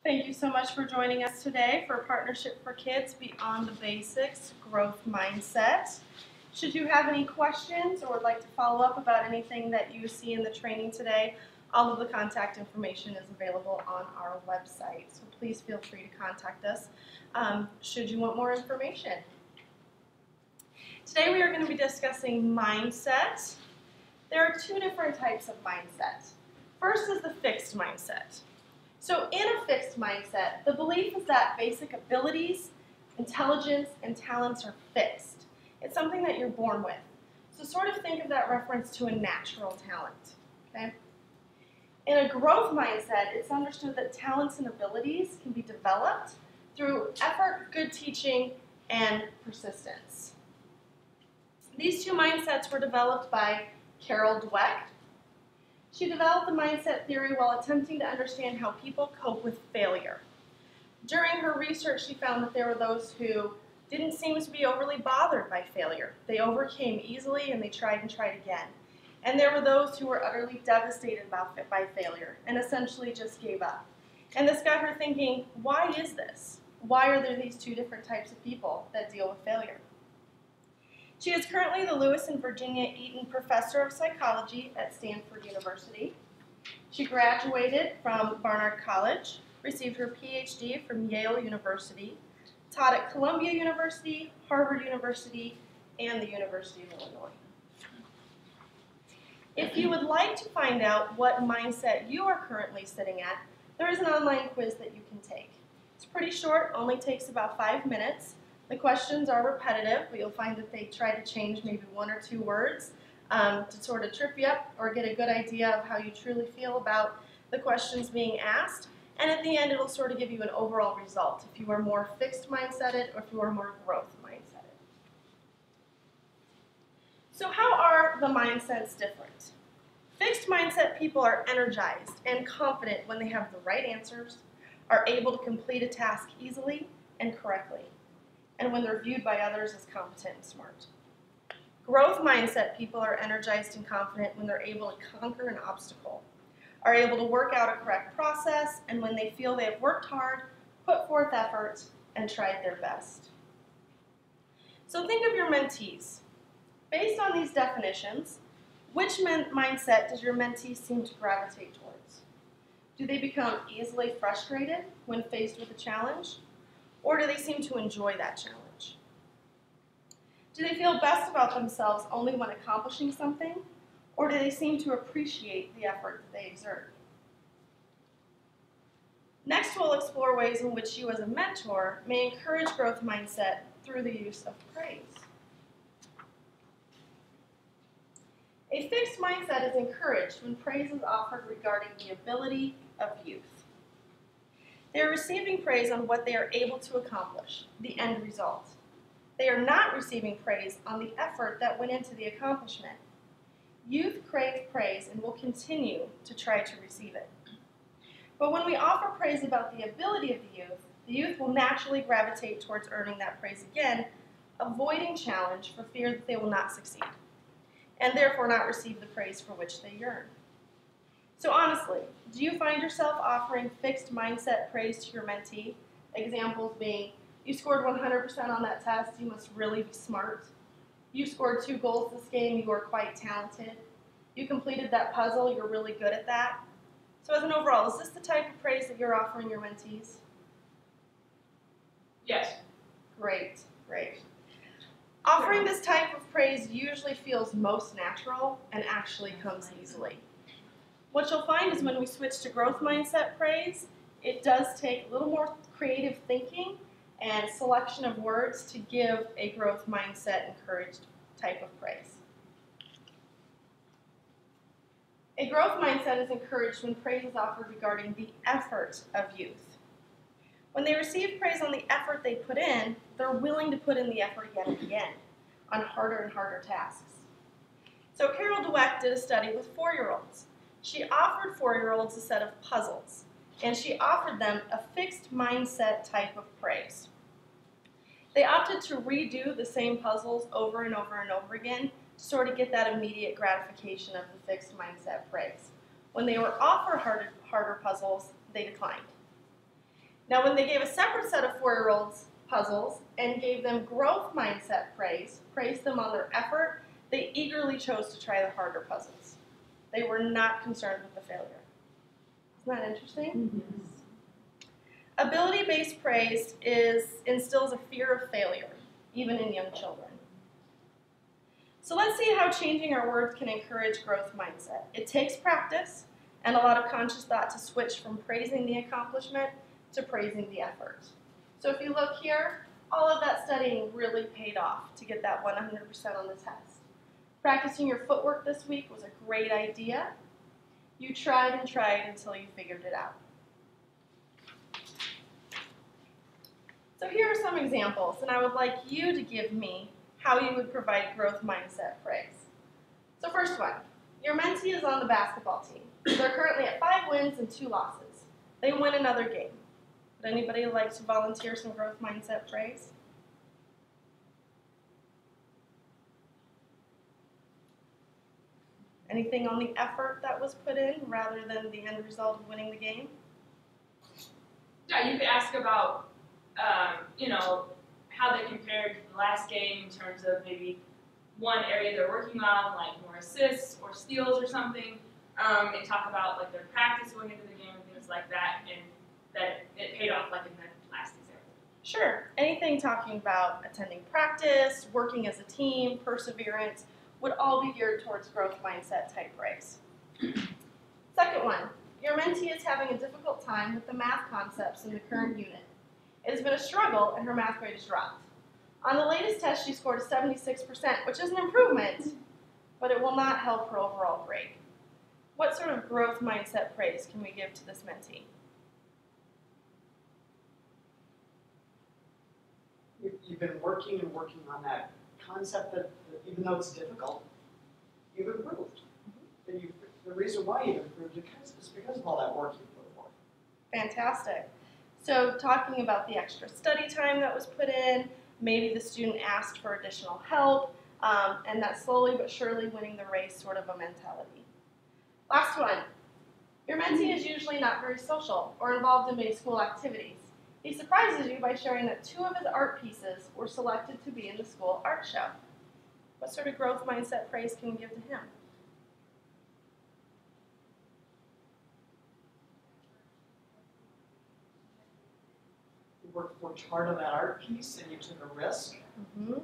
Thank you so much for joining us today for Partnership for Kids Beyond the Basics Growth Mindset. Should you have any questions or would like to follow up about anything that you see in the training today, all of the contact information is available on our website. So please feel free to contact us should you want more information. Today we are going to be discussing mindset. There are two different types of mindset. First is the fixed mindset. So in a fixed mindset, the belief is that basic abilities, intelligence, and talents are fixed. It's something that you're born with. So sort of think of that reference to a natural talent. Okay? In a growth mindset, it's understood that talents and abilities can be developed through effort, good teaching, and persistence. These two mindsets were developed by Dweck. She developed the mindset theory while attempting to understand how people cope with failure. During her research, she found that there were those who didn't seem to be overly bothered by failure. They overcame easily and they tried and tried again. And there were those who were utterly devastated by failure and essentially just gave up. And this got her thinking, why is this? Why are there these two different types of people that deal with failure? She is currently the Lewis and Virginia Eaton Professor of Psychology at Stanford University. She graduated from Barnard College, received her PhD from Yale University, taught at Columbia University, Harvard University, and the University of Illinois. If you would like to find out what mindset you are currently sitting at, there is an online quiz that you can take. It's pretty short, only takes about 5 minutes. The questions are repetitive, but you'll find that they try to change maybe 1 or 2 words to sort of trip you up or get a good idea of how you truly feel about the questions being asked. And at the end, it'll sort of give you an overall result, if you are more fixed mindseted or if you are more growth mindseted. So how are the mindsets different? Fixed mindset people are energized and confident when they have the right answers, are able to complete a task easily and correctly, and when they're viewed by others as competent and smart. Growth mindset people are energized and confident when they're able to conquer an obstacle, are able to work out a correct process, and when they feel they have worked hard, put forth effort, and tried their best. So think of your mentees. Based on these definitions, which mindset does your mentee seem to gravitate towards? Do they become easily frustrated when faced with a challenge? Or do they seem to enjoy that challenge? Do they feel best about themselves only when accomplishing something? Or do they seem to appreciate the effort that they exert? Next, we'll explore ways in which you as a mentor may encourage growth mindset through the use of praise. A fixed mindset is encouraged when praise is offered regarding the ability of youth. They are receiving praise on what they are able to accomplish, the end result. They are not receiving praise on the effort that went into the accomplishment. Youth crave praise and will continue to try to receive it. But when we offer praise about the ability of the youth will naturally gravitate towards earning that praise again, avoiding challenge for fear that they will not succeed, and therefore not receive the praise for which they yearn. So honestly, do you find yourself offering fixed mindset praise to your mentee? Examples being, you scored 100% on that test, you must really be smart. You scored 2 goals this game, you are quite talented. You completed that puzzle, you're really good at that. So as an overall, is this the type of praise that you're offering your mentees? Yes. Great, great. Offering this type of praise usually feels most natural and actually comes easily. What you'll find is when we switch to growth mindset praise, it does take a little more creative thinking and selection of words to give a growth mindset encouraged type of praise. A growth mindset is encouraged when praise is offered regarding the effort of youth. When they receive praise on the effort they put in, they're willing to put in the effort again and again on harder and harder tasks. So Dweck did a study with 4-year-olds. She offered 4-year-olds a set of puzzles, and she offered them a fixed mindset type of praise. They opted to redo the same puzzles over and over and over again to sort of get that immediate gratification of the fixed mindset praise. When they were offered harder puzzles, they declined. Now, when they gave a separate set of 4-year-olds puzzles and gave them growth mindset praise, praised them on their effort, they eagerly chose to try the harder puzzles. They were not concerned with the failure. Isn't that interesting? Mm-hmm. Ability-based praise instills a fear of failure, even in young children. So let's see how changing our words can encourage growth mindset. It takes practice and a lot of conscious thought to switch from praising the accomplishment to praising the effort. So if you look here, all of that studying really paid off to get that 100% on the test. Practicing your footwork this week was a great idea. You tried and tried until you figured it out. So here are some examples, and I would like you to give me how you would provide growth mindset praise. So first one, your mentee is on the basketball team. They're currently at 5 wins and 2 losses. They win another game. Would anybody like to volunteer some growth mindset praise? Anything on the effort that was put in rather than the end result of winning the game? Yeah, you could ask about, how they compared to the last game in terms of maybe one area they're working on, like more assists or steals or something, and talk about like their practice going into the game and things like that, and that it paid off like in the last example. Sure. Anything talking about attending practice, working as a team, perseverance, would all be geared towards growth mindset type praise. Second one, your mentee is having a difficult time with the math concepts in the current unit. It has been a struggle and her math grade has dropped. On the latest test, she scored a 76%, which is an improvement, but it will not help her overall grade. What sort of growth mindset praise can we give to this mentee? You've been working and working on that concept that even though it's difficult, you've improved. And the reason why you've improved is because of all that work you put forth. Fantastic. So talking about the extra study time that was put in, maybe the student asked for additional help, and that slowly but surely winning the race sort of a mentality. Last one. Your mentee is usually not very social or involved in many school activities. He surprises you by sharing that 2 of his art pieces were selected to be in the school art show. What sort of growth mindset praise can we give to him? You worked hard on that art piece and you took a risk and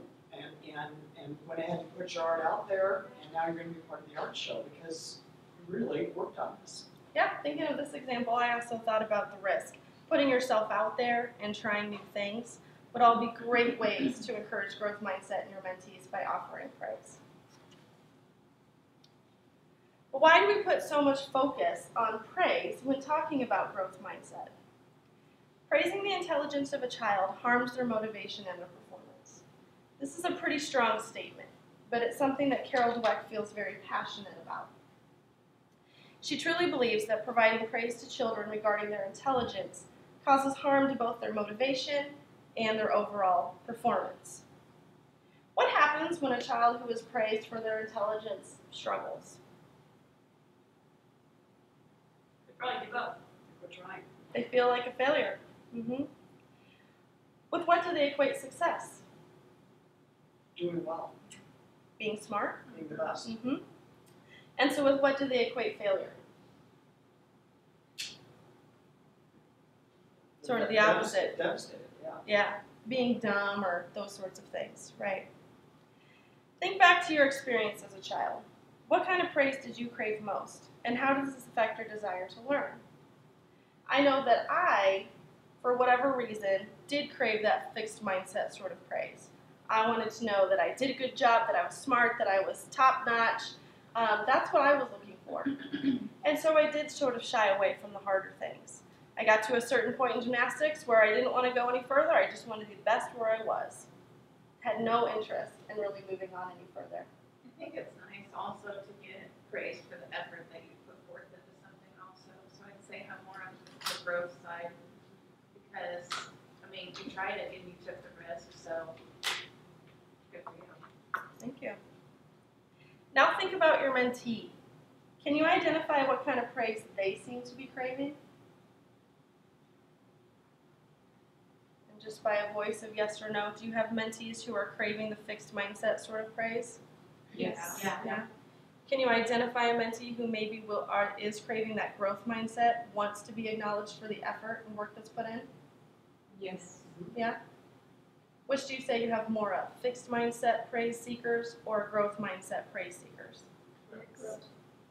went ahead and put your art out there, and now you're going to be part of the art show because you really worked on this. Yeah, thinking of this example, I also thought about the risk. Putting yourself out there and trying new things would all be great ways to encourage growth mindset in your mentees by offering praise. But why do we put so much focus on praise when talking about growth mindset? Praising the intelligence of a child harms their motivation and their performance. This is a pretty strong statement, but it's something that Carol Dweck feels very passionate about. She truly believes that providing praise to children regarding their intelligence causes harm to both their motivation and their overall performance. What happens when a child who is praised for their intelligence struggles? They probably give up. They quit trying. They feel like a failure. With what do they equate success? Doing well. Being smart? Being the best. And so with what do they equate failure? Sort of the opposite. Devastated, yeah. Yeah, being dumb or those sorts of things, right? Think back to your experience as a child. What kind of praise did you crave most? And how does this affect your desire to learn? I know that I, for whatever reason, did crave that fixed mindset sort of praise. I wanted to know that I did a good job, that I was smart, that I was top-notch. That's what I was looking for. And so I did sort of shy away from the harder things. I got to a certain point in gymnastics where I didn't want to go any further. I just wanted to be best where I was. Had no interest in really moving on any further. I think it's nice also to get praise for the effort that you put forth into something also. So I'd say have more on the growth side because, I mean, you tried it and you took the risk, so good for you. Thank you. Now think about your mentee. Can you identify what kind of praise they seem to be craving? just by a voice of yes or no, do you have mentees who are craving the fixed mindset sort of praise? Yes. Yeah. Can you identify a mentee who maybe is craving that growth mindset, wants to be acknowledged for the effort and work that's put in? Yes. Yeah? Which do you say you have more of? Fixed mindset praise seekers or growth mindset praise seekers?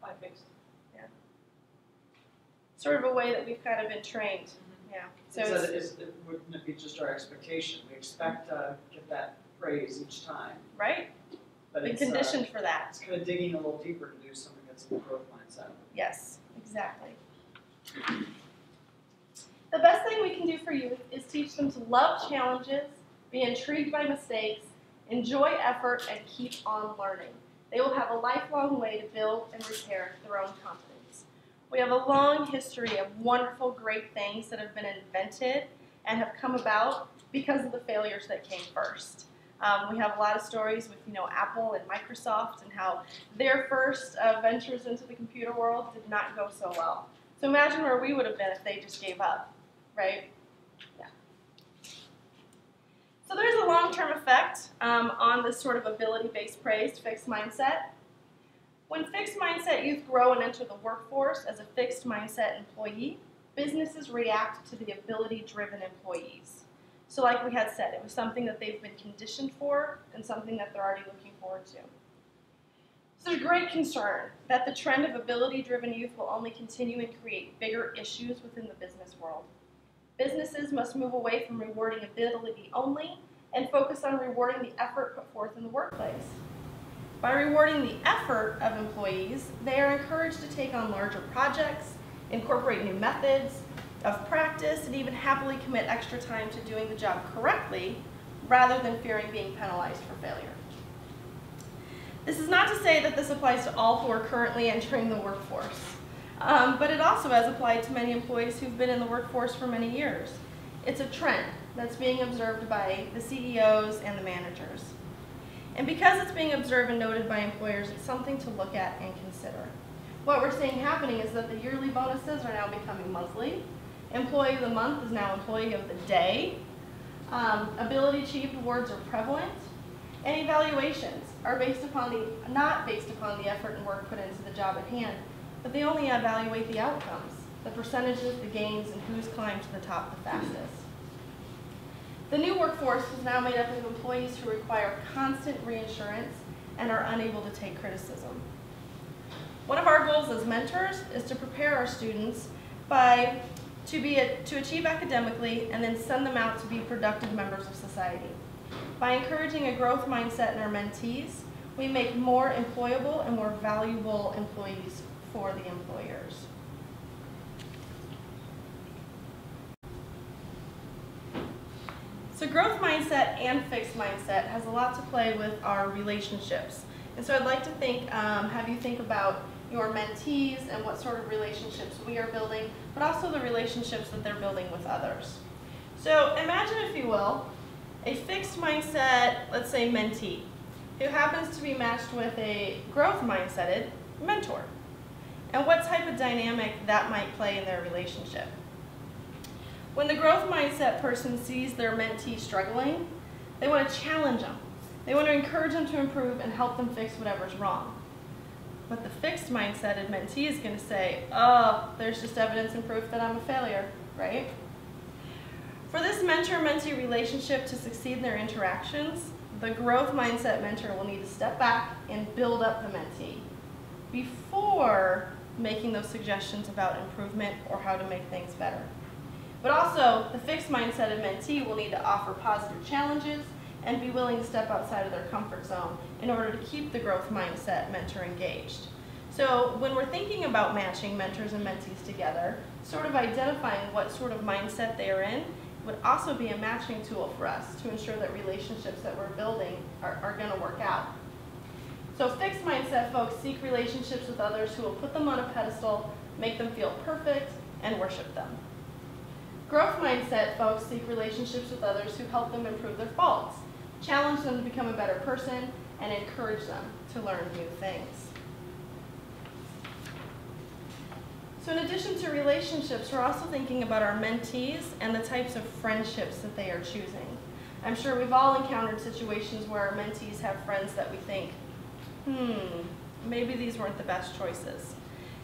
I fixed. Sort of a way that we've kind of been trained. Yeah. So Wouldn't it be just our expectation? We expect to get that praise each time. right? But Been it's, conditioned for that. it's kind of digging a little deeper to do something that's in the growth mindset. Yes, exactly. The best thing we can do for youth is teach them to love challenges, be intrigued by mistakes, enjoy effort, and keep on learning. They will have a lifelong way to build and repair their own confidence. We have a long history of wonderful, great things that have been invented and have come about because of the failures that came first. We have a lot of stories with, Apple and Microsoft and how their first ventures into the computer world did not go so well. So imagine where we would have been if they just gave up, right? Yeah. So there's a long-term effect on this sort of ability-based praise, fixed mindset. When fixed mindset youth grow and enter the workforce as a fixed mindset employee, businesses react to the ability-driven employees. So like we had said, it was something that they've been conditioned for and something that they're already looking forward to. So there's great concern that the trend of ability-driven youth will only continue and create bigger issues within the business world. Businesses must move away from rewarding ability only and focus on rewarding the effort put forth in the workplace. By rewarding the effort of employees, they are encouraged to take on larger projects, incorporate new methods of practice, and even happily commit extra time to doing the job correctly rather than fearing being penalized for failure. This is not to say that this applies to all who are currently entering the workforce, but it also has applied to many employees who've been in the workforce for many years. It's a trend that's being observed by the CEOs and the managers. And because it's being observed and noted by employers, it's something to look at and consider. What we're seeing happening is that the yearly bonuses are now becoming monthly. Employee of the month is now employee of the day. Ability achieved awards are prevalent. And evaluations are not based upon the effort and work put into the job at hand, but they only evaluate the outcomes, the percentages, the gains, and who's climbed to the top the fastest. The new workforce is now made up of employees who require constant reassurance and are unable to take criticism. One of our goals as mentors is to prepare our students to achieve academically and then send them out to be productive members of society. By encouraging a growth mindset in our mentees, we make more employable and more valuable employees for the employers. So growth mindset and fixed mindset has a lot to play with our relationships. And so I'd like to have you think about your mentees and what sort of relationships we are building, but also the relationships that they're building with others. So imagine, if you will, a fixed mindset, let's say mentee, who happens to be matched with a growth mindseted mentor, and what type of dynamic that might play in their relationship. When the growth mindset person sees their mentee struggling, they want to challenge them. They want to encourage them to improve and help them fix whatever's wrong. But the fixed mindseted mentee is going to say, oh, there's just evidence and proof that I'm a failure, right? For this mentor-mentee relationship to succeed in their interactions, the growth mindset mentor will need to step back and build up the mentee before making those suggestions about improvement or how to make things better. But also, the fixed mindseted mentee will need to offer positive challenges and be willing to step outside of their comfort zone in order to keep the growth mindset mentor engaged. So when we're thinking about matching mentors and mentees together, sort of identifying what sort of mindset they are in would also be a matching tool for us to ensure that relationships that we're building are going to work out. So fixed mindset folks seek relationships with others who will put them on a pedestal, make them feel perfect, and worship them. Growth mindset folks seek relationships with others who help them improve their faults, challenge them to become a better person, and encourage them to learn new things. So in addition to relationships, we're also thinking about our mentees and the types of friendships that they are choosing. I'm sure we've all encountered situations where our mentees have friends that we think, maybe these weren't the best choices.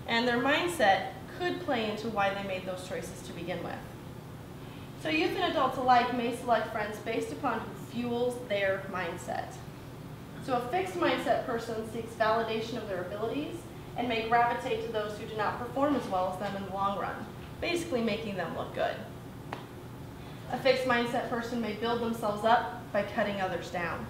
And their mindset could play into why they made those choices to begin with. So youth and adults alike may select friends based upon who fuels their mindset. So a fixed mindset person seeks validation of their abilities and may gravitate to those who do not perform as well as them in the long run, basically making them look good. A fixed mindset person may build themselves up by cutting others down.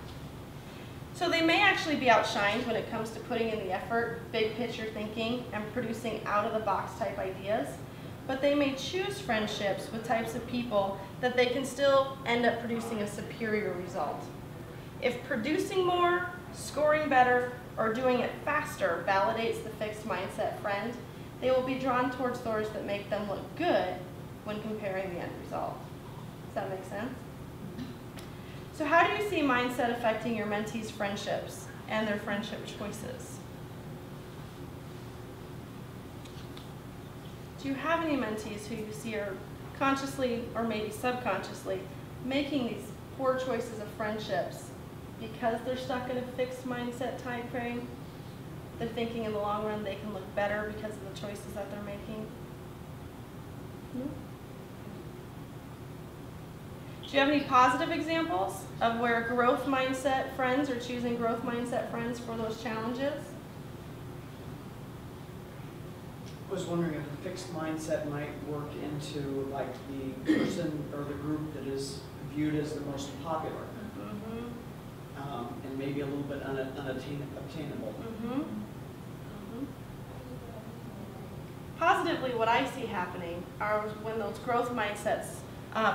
So they may actually be outshined when it comes to putting in the effort, big picture thinking, and producing out-of-the-box type ideas, but they may choose friendships with types of people that they can still end up producing a superior result. If producing more, scoring better, or doing it faster validates the fixed mindset friend, they will be drawn towards those that make them look good when comparing the end result. Does that make sense? So how do you see mindset affecting your mentees' friendships and their friendship choices? Do you have any mentees who you see are consciously or maybe subconsciously making these poor choices of friendships because they're stuck in a fixed mindset time frame? They're thinking in the long run they can look better because of the choices that they're making? No? Do you have any positive examples of where growth mindset friends are choosing growth mindset friends for those challenges? I was wondering if a fixed mindset might work into like the person or the group that is viewed as the most popular, and maybe a little bit unobtainable. Positively, what I see happening are when those growth mindsets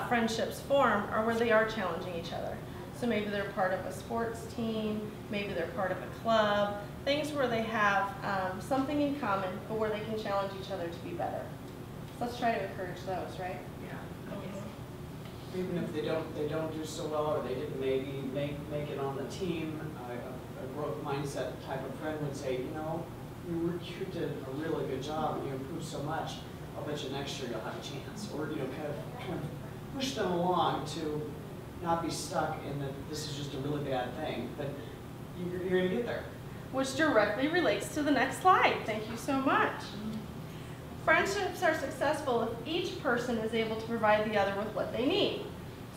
friendships form are where they are challenging each other. So maybe they're part of a sports team, maybe they're part of a club, things where they have something in common, but where they can challenge each other to be better. So let's try to encourage those, right? Yeah. Even if they don't do so well, or they didn't maybe make it on the team, a growth mindset type of friend would say, you know, you did a really good job and you improved so much. I'll bet you next year you'll have a chance, or you know, kind of push them along to not be stuck in that this is just a really bad thing, but you're going to get there. Which directly relates to the next slide. Thank you so much. Friendships are successful if each person is able to provide the other with what they need.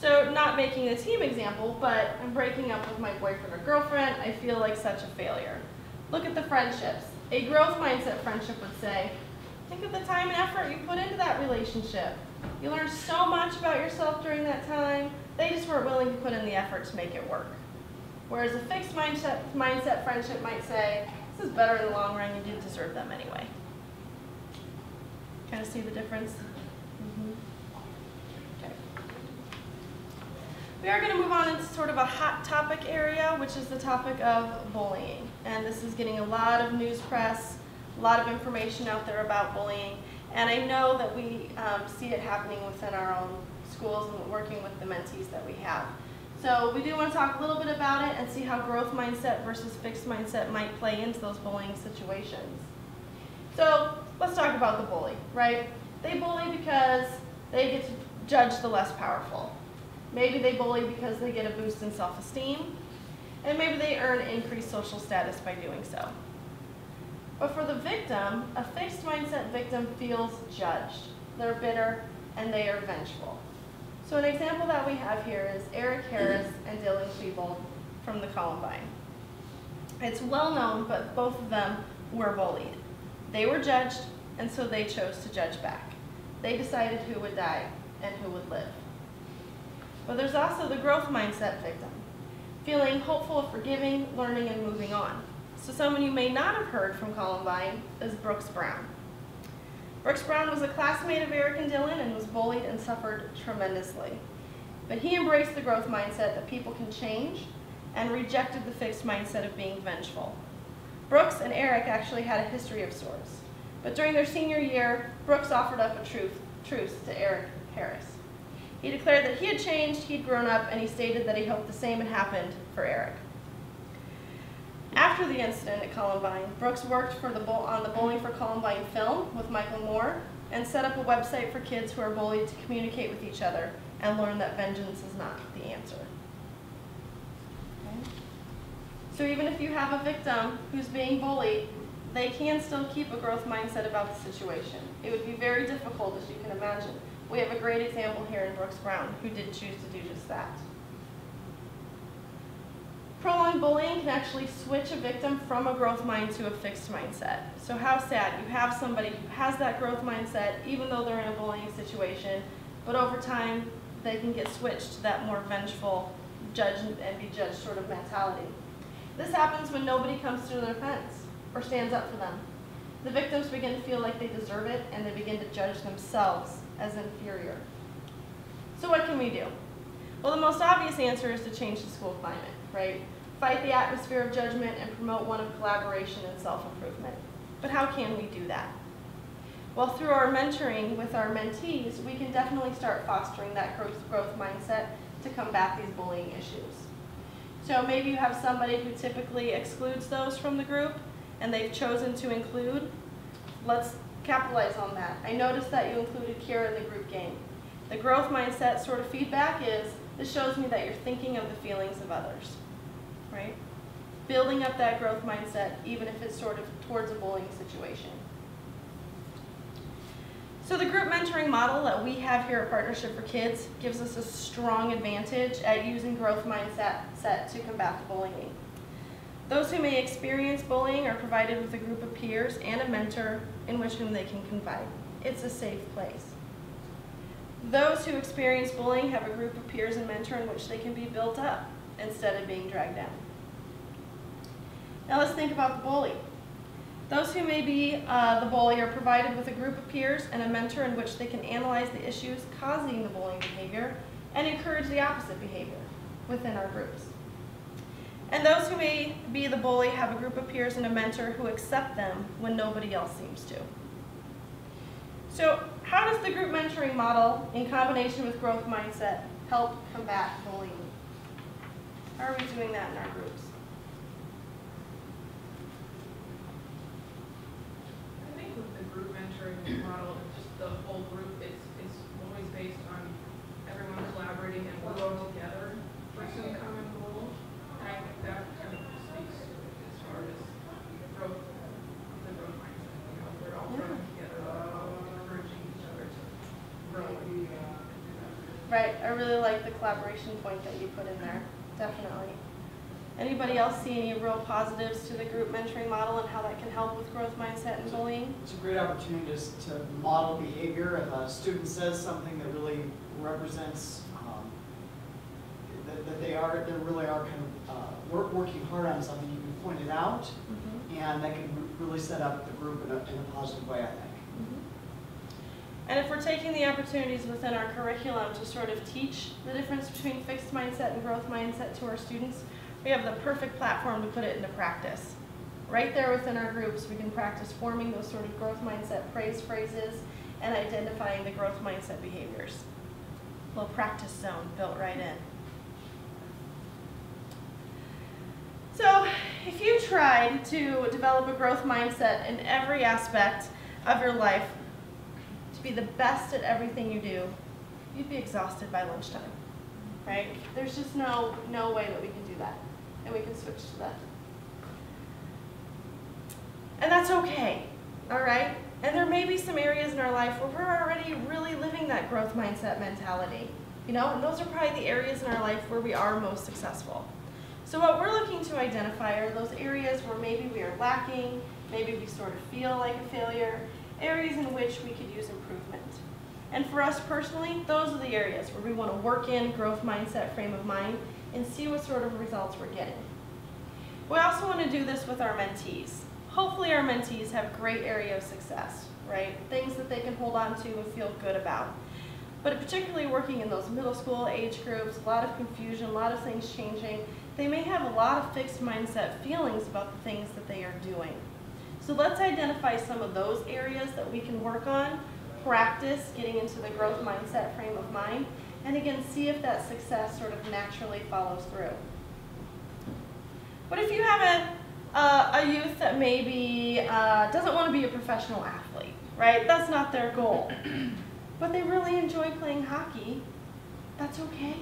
So not making the team example, but I'm breaking up with my boyfriend or girlfriend, I feel like such a failure. Look at the friendships. A growth mindset friendship would say, think of the time and effort you put into that relationship. You learned so much about yourself during that time. They just weren't willing to put in the effort to make it work. Whereas a fixed mindset friendship might say, this is better in the long run, you didn't deserve them anyway. Kind of see the difference? Okay. We are going to move on into sort of a hot topic area, which is the topic of bullying. And this is getting a lot of news press, a lot of information out there about bullying. And I know that we see it happening within our own schools and working with the mentees that we have. So we do want to talk a little bit about it and see how growth mindset versus fixed mindset might play into those bullying situations. So let's talk about the bully, right? They bully because they get to judge the less powerful. Maybe they bully because they get a boost in self-esteem, and maybe they earn increased social status by doing so. But for the victim, a fixed mindset victim feels judged. They're bitter and they are vengeful. So an example that we have here is Eric Harris and Dylan Klebold from the Columbine. It's well known, but both of them were bullied. They were judged, and so they chose to judge back. They decided who would die and who would live. But there's also the growth mindset victim, feeling hopeful of forgiving, learning, and moving on. So someone you may not have heard from Columbine is Brooks Brown. Brooks Brown was a classmate of Eric and Dylan and was bullied and suffered tremendously. But he embraced the growth mindset that people can change and rejected the fixed mindset of being vengeful. Brooks and Eric actually had a history of sorts. But during their senior year, Brooks offered up a truce to Eric Harris. He declared that he had changed, he'd grown up, and he stated that he hoped the same had happened for Eric. After After the incident at Columbine, Brooks worked on the Bowling for Columbine film with Michael Moore and set up a website for kids who are bullied to communicate with each other and learn that vengeance is not the answer. Okay? So even if you have a victim who's being bullied, they can still keep a growth mindset about the situation. It would be very difficult, as you can imagine. We have a great example here in Brooks Brown who did choose to do just that. Prolonged bullying can actually switch a victim from a growth mind to a fixed mindset. So how sad, you have somebody who has that growth mindset even though they're in a bullying situation, but over time they can get switched to that more vengeful, judge and be judged sort of mentality. This happens when nobody comes to their defense or stands up for them. The victims begin to feel like they deserve it and they begin to judge themselves as inferior. So what can we do? Well, the most obvious answer is to change the school climate, right? Fight the atmosphere of judgment and promote one of collaboration and self-improvement. But how can we do that? Well, through our mentoring with our mentees, we can definitely start fostering that growth mindset to combat these bullying issues. So maybe you have somebody who typically excludes those from the group and they've chosen to include. Let's capitalize on that. I noticed that you included Kira in the group game. The growth mindset sort of feedback is, this shows me that you're thinking of the feelings of others, right? Building up that growth mindset, even if it's sort of towards a bullying situation. So the group mentoring model that we have here at Partnership for Kids gives us a strong advantage at using growth mindset to combat the bullying. Those who may experience bullying are provided with a group of peers and a mentor in which whom they can confide. It's a safe place. Those who experience bullying have a group of peers and mentor in which they can be built up instead of being dragged down. Now let's think about the bully. Those who may be the bully are provided with a group of peers and a mentor in which they can analyze the issues causing the bullying behavior and encourage the opposite behavior within our groups. And those who may be the bully have a group of peers and a mentor who accept them when nobody else seems to. So how does the group mentoring model in combination with growth mindset help combat bullying? How are we doing that in our groups? I think with the group mentoring model, just the whole group, it's always based on everyone collaborating and working together for some common goal. And I think that kind of speaks as far as the growth mindset. You know, we're all growing together, encouraging each other to grow and do that. Right, I really like the collaboration point that you put in there, definitely. Anybody else see any real positives to the group mentoring model and how that can help with growth mindset and bullying? It's a great opportunity to model behavior. If a student says something that really represents that they really are kind of working hard on something, you can point it out, and that can really set up the group in a positive way, I think. And if we're taking the opportunities within our curriculum to sort of teach the difference between fixed mindset and growth mindset to our students, we have the perfect platform to put it into practice. Right there within our groups, we can practice forming those sort of growth mindset phrases and identifying the growth mindset behaviors. A little practice zone built right in. So if you tried to develop a growth mindset in every aspect of your life, to be the best at everything you do, you'd be exhausted by lunchtime, right? There's just no way that we can do that, and we can switch to that. And that's okay, all right? And there may be some areas in our life where we're already really living that growth mindset mentality, you know, and those are probably the areas in our life where we are most successful. So what we're looking to identify are those areas where maybe we are lacking, maybe we sort of feel like a failure, areas in which we could use improvement. And for us personally, those are the areas where we want to work in growth mindset frame of mind and see what sort of results we're getting. We also want to do this with our mentees. Hopefully our mentees have a great area of success, right? Things that they can hold on to and feel good about. But particularly working in those middle school age groups, a lot of confusion, a lot of things changing, they may have a lot of fixed mindset feelings about the things that they are doing. So let's identify some of those areas that we can work on, practice getting into the growth mindset frame of mind, and again, see if that success sort of naturally follows through. But if you have a youth that maybe doesn't want to be a professional athlete, right? That's not their goal. But they really enjoy playing hockey. That's okay.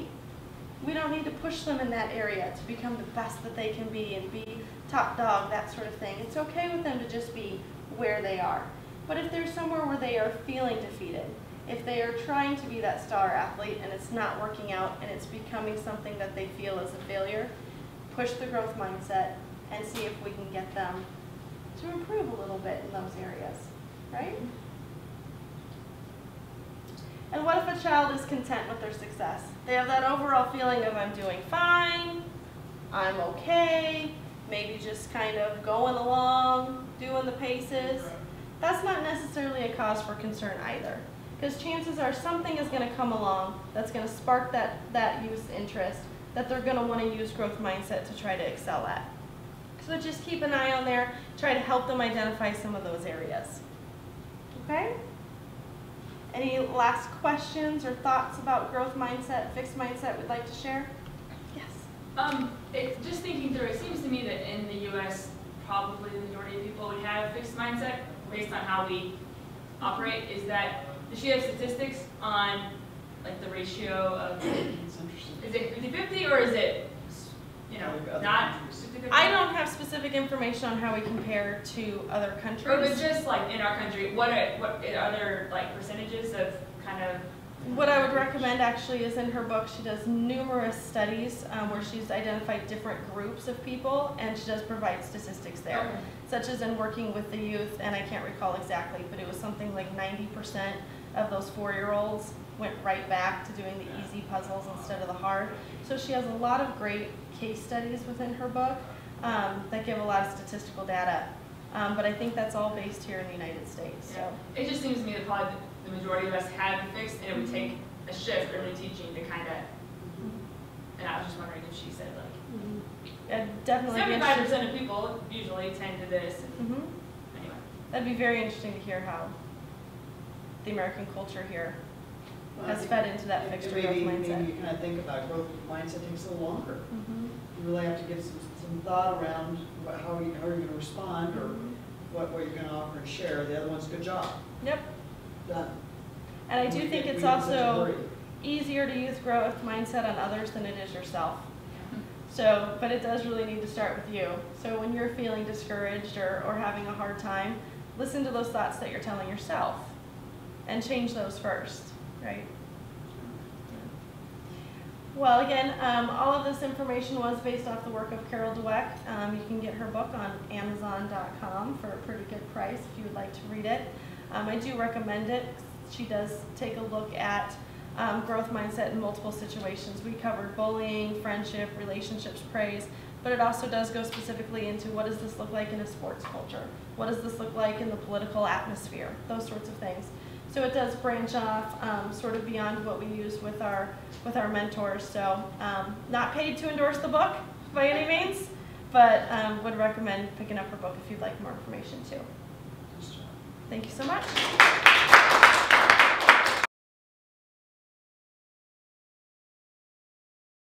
We don't need to push them in that area to become the best that they can be and be top dog, that sort of thing. It's okay with them to just be where they are. But if there's somewhere where they are feeling defeated, if they are trying to be that star athlete and it's not working out and it's becoming something that they feel is a failure, push the growth mindset and see if we can get them to improve a little bit in those areas, right? And what if a child is content with their success? They have that overall feeling of I'm doing fine, I'm okay, maybe just kind of going along, doing the paces. That's not necessarily a cause for concern either. Because chances are something is going to come along that's going to spark that youth's interest that they're going to want to use growth mindset to try to excel at. So just keep an eye on there, try to help them identify some of those areas. Okay? Any last questions or thoughts about growth mindset, fixed mindset we'd like to share? Yes? Just thinking through, it seems to me that in the U.S., probably the majority of people would have fixed mindset based on how we operate. Is that, does she have statistics on like the ratio of, It's interesting. is it 50-50 or is it, not 50-50? I don't have specific information on how we compare to other countries. But just like in our country, what are other like percentages of kind of? What I would recommend actually is in her book, she does numerous studies where she's identified different groups of people and she does provide statistics there. Okay. Such as in working with the youth, and I can't recall exactly, but it was something like 90% of those 4-year-olds went right back to doing the easy puzzles instead of the hard. So she has a lot of great case studies within her book that give a lot of statistical data. But I think that's all based here in the United States. So. It just seems to me that probably the majority of us have it fixed, and it would take a shift early teaching to kind of, and I was just wondering if she said like, Definitely 75% of people usually tend to this. Anyway. That'd be very interesting to hear how the American culture here Well, has fed into that fixed growth mindset. Maybe you kind of think about growth mindset takes a little longer. You really have to give some thought around how you're going to respond or what you're going to offer and share. The other one's good job. Yep. Done. And I do We think get- it's we get in such a also hurry. easier to use growth mindset on others than it is yourself. So, but it does really need to start with you. So when you're feeling discouraged or having a hard time, listen to those thoughts that you're telling yourself and change those first, right? Well, again, all of this information was based off the work of Carol Dweck. You can get her book on Amazon.com for a pretty good price if you would like to read it. I do recommend it. She does take a look at growth mindset in multiple situations. We covered bullying, friendship, relationships, praise, but it also does go specifically into what does this look like in a sports culture? What does this look like in the political atmosphere? Those sorts of things. So it does branch off sort of beyond what we use with our mentors. So not paid to endorse the book by any means, but would recommend picking up her book if you'd like more information too. Thank you so much.